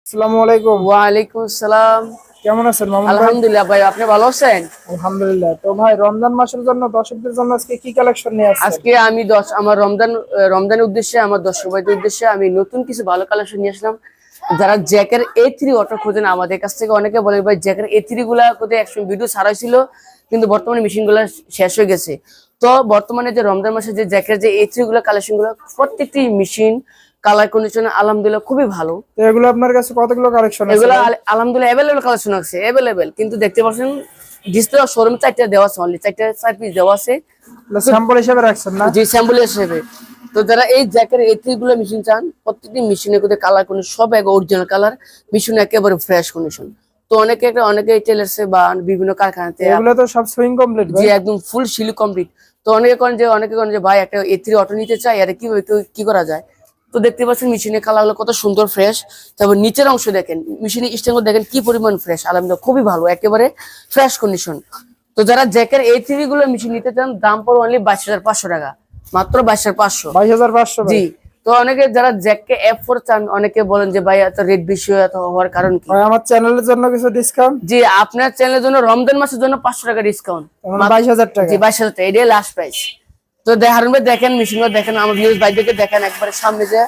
আসসালামু আলাইকুম। ওয়ালাইকুম আসসালাম। কেমন আছেন মামুন ভাই? আলহামদুলিল্লাহ ভাই, আপনি ভালো আছেন? আলহামদুলিল্লাহ। তো ভাই, রমজান মাসের জন্য দর্শকদের জন্য আজকে কি কালেকশন নিয়ে আসছেন? আজকে আমি আমার রমজানের উদ্দেশ্যে, আমার দর্শক ভাইদের উদ্দেশ্যে আমি নতুন কিছু ভালো কালেকশন নিয়ে আসলাম। যারা জ্যাকের A3 অটো খোঁজেন আমাদের কাছ থেকে, অনেকে বলে ভাই জ্যাকের A3 গুলা কোথায় একসময় ভিডিও ছাড়া ছিল, কিন্তু বর্তমানে মেশিন গুলা শেষ হয়ে গেছে। তো বর্তমানে যে রমজান মাসে যে জ্যাকের যে A3 গুলা কালেকশন গুলো, প্রত্যেকটি মেশিন কালার কন্ডিশন আলহামদুলিল্লাহ খুবই ভালো। তো এগুলো আপনার কাছে কতগুলো কালেকশন আছে এগুলো ভাই? আলহামদুলিল্লাহ অ্যাভেলেবেল কালেকশন আছে, অ্যাভেলেবেল। কিন্তু দেখতে পাচ্ছেন ডিসপ্লে শোরুম 4টা দেওয়া আছে, অনলি 4 পিস দেওয়া আছে। স্যাম্পল হিসেবে রাখছেন না? জি, স্যাম্পল হিসেবে। তো যারা এই জ্যাকের A3 গুলো মেশিন চান, প্রত্যেকটি মেশিনের মধ্যে কালার কন্ডিশন সব এক অরিজিনাল কালার, মেশিন একেবারে ফ্রেশ কন্ডিশন। তো অনেকে টেলার্সে বা বিভিন্ন কারখানাতে এগুলো তো সব সুইং কমপ্লিট জি ভাই। একদম ফুল সিল কমপ্লিট। তো অনেকে করেন যে ভাই একটা A3 অটো নিতে চাই, আর কি করা যায়। তো দেখতে পাচ্ছেন মেশিনের কালার গুলো কত সুন্দর ফ্রেশ। তারপর নিচের অংশ দেখেন, মেশিনের স্ট্যান্ড দেখেন কি পরিমাণ ফ্রেশ, আলহামদুলিল্লাহ খুবই ভালো, একেবারে ফ্রেশ কন্ডিশন। তো যারা জ্যাকের A3 গুলো মেশিন নিতে চান, দাম পড়বে অনলি 22,500 টাকা, মাত্র 22,500। 22,500 ভাই। জি। তো অনেকে যারা জ্যাককে F4 চান, অনেকে বলেন যে ভাই এত রেট বেশি এত হওয়ার কারণ কি। ভাই আমার চ্যানেলের জন্য কিছু ডিসকাউন্ট? জি, আপনার চ্যানেলের জন্য রমজান মাসের জন্য 500 টাকা ডিসকাউন্ট। মানে 22,000 টাকা। জি, 22,000 টাকা, এটাই লাস্ট প্রাইস। তো হারুন ভাই দেখেন মেশিনগুলো দেখেন, আমার ভিউয়ার্স ভাইদেরকে দেখেন একবারে সামনে যে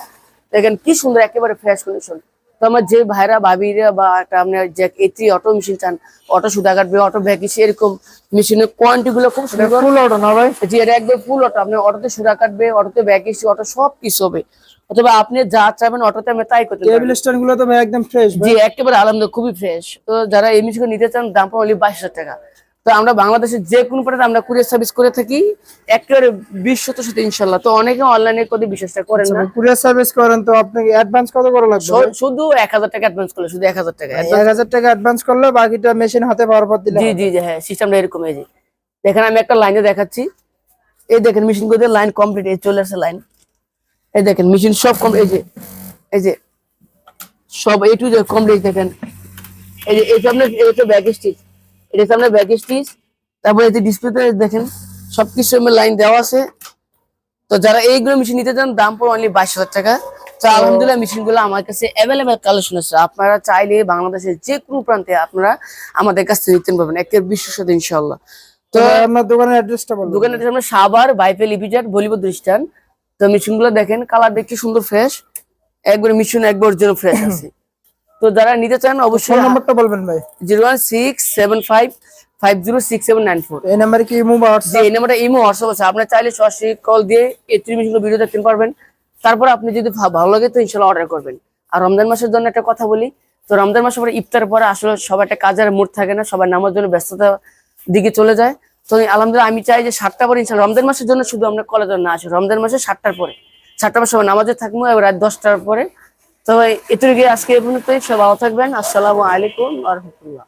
দেখেন কি সুন্দর, একেবারে ফ্রেশ কন্ডিশন। তো আমার যে ভাইরা ভাবিরা বা একটা আপনার যে A3 অটো মেশিন চান, অটো সুতা কাটবে, অটো ভ্যাকিস, এরকম মেশিনের কোয়ান্টিটি গুলো খুব সুন্দর। ফুল অটো না ভাই? জি, এটা একদম ফুল অটো, আপনি অটোতে সুতা কাটবে, অটোতে ভ্যাকিস, অটো সব কিছু হবে। অথবা আপনি যা চাইবেন অটোতে আমি তাই করতে টেবিল পারবেন। স্ট্যান্ড গুলো তো ভাই একদম ফ্রেশ জি, ভাই। একেবারে আলহামদুলিল্লাহ খুবই ফ্রেশ। তো যারা এই মেশিনগুলো নিতে চান, দাম পড়বে 22,000 টাকা। তো আমরা বাংলাদেশের যে কোনো প্রান্তে আমরা কুরিয়ার সার্ভিস করে থাকি, একেবারে বিশ্বস্ত ইনশাল্লাহ। তো অনেকে অনলাইনে করে বিশ্বাসটা করেন আচ্ছা না। ভাই, কুরিয়ার সার্ভিস করেন তো আপনাকে অ্যাডভান্স কত করে লাগবে ভাই? শুধু 1,000 টাকা অ্যাডভান্স করলে, শুধু 1,000 টাকা মানে অ্যাডভান্স। 1,000 টাকা অ্যাডভান্স করলে বাকিটা মেশিন হাতে পাওয়ার পর দিলে জি হবে। জি জি, হ্যাঁ, সিস্টেমটা এরকম। এই যে দেখেন আমি একটা লাইনে দেখাচ্ছি, এই দেখেন মেশিন গুলোতে লাইন কমপ্লিট, এই চলে আসছে লাইন। এই দেখেন মেশিন সব কমপ্লিট, এই যে সব A to Z কমপ্লিট দেখেন। এই যে এটা আপনার, এটা ব্যাক স্টিচ, এটা সামনে ব্যাক স্টিচ। তারপরে এই যে ডিসপ্লেতে দেখেন সবকিছু লাইন দেওয়া আছে। তো যারা এইগুলো মেশিন নিতে চান, দাম পড়ে অনলি 22,000 টাকা। তো আলহামদুলিল্লাহ মেশিন গুলো আমার কাছে অ্যাভেলেবেল কালেকশন আছে, আপনারা চাইলে বাংলাদেশের যে কোনো প্রান্তে আপনারা আমাদের কাছ থেকে নিতে পারবেন, একের বিশ্বস্ত ইনশাল্লাহ। তো তো ভাই আপনার দোকানের অ্যাড্রেসটা বলুন। দোকানের সামনে সাভার বাইফেল ইপিজেড বলিউড স্ট্যান্ড। তো মেশিন গুলো দেখেন কালার দেখতে সুন্দর ফ্রেশ, একবার মেশিন একবার জন্য ফ্রেশ আছে। তো যারা নিতে চান ফোন অবশ্যই নাম্বারটা বলবেন ভাই। 01675506794। এই নাম্বারে কি ইমো বা যে হোয়াটসঅ্যাপ? এই নাম্বারটা ইমো হোয়াটসঅ্যাপ আছে, আপনার চাইলে সরাসরি কল দিয়ে এই 30 মিনিট ভিডিও দেখতে পারবেন। তারপর আপনি যদি ভালো লাগে তো ইনশাল্লাহ অর্ডার করবেন। আর রমজান মাসের জন্য একটা কথা বলি, তো রমজান মাসের পরে ইফতার পরে আসলে সবার একটা কাজের মুড থাকে না, সবার নামার জন্য ব্যস্ততা দিকে চলে যায়। তো আলহামদুলিল্লাহ আমি চাই যে 7টা পরে ইনশাল্লাহ রমজান মাসের জন্য শুধু আমরা কলেজে না আসি, রমজান মাসে 7টার পরে, 7টার পর সবাই নামাজে থাকবো, এবার রাত 10টার পরে। তো এটুকু আজকে এই পর্যন্তই, সবাই ভালো থাকবেন। আসসালামু আলাইকুম ওয়া রাহমাতুল্লাহ।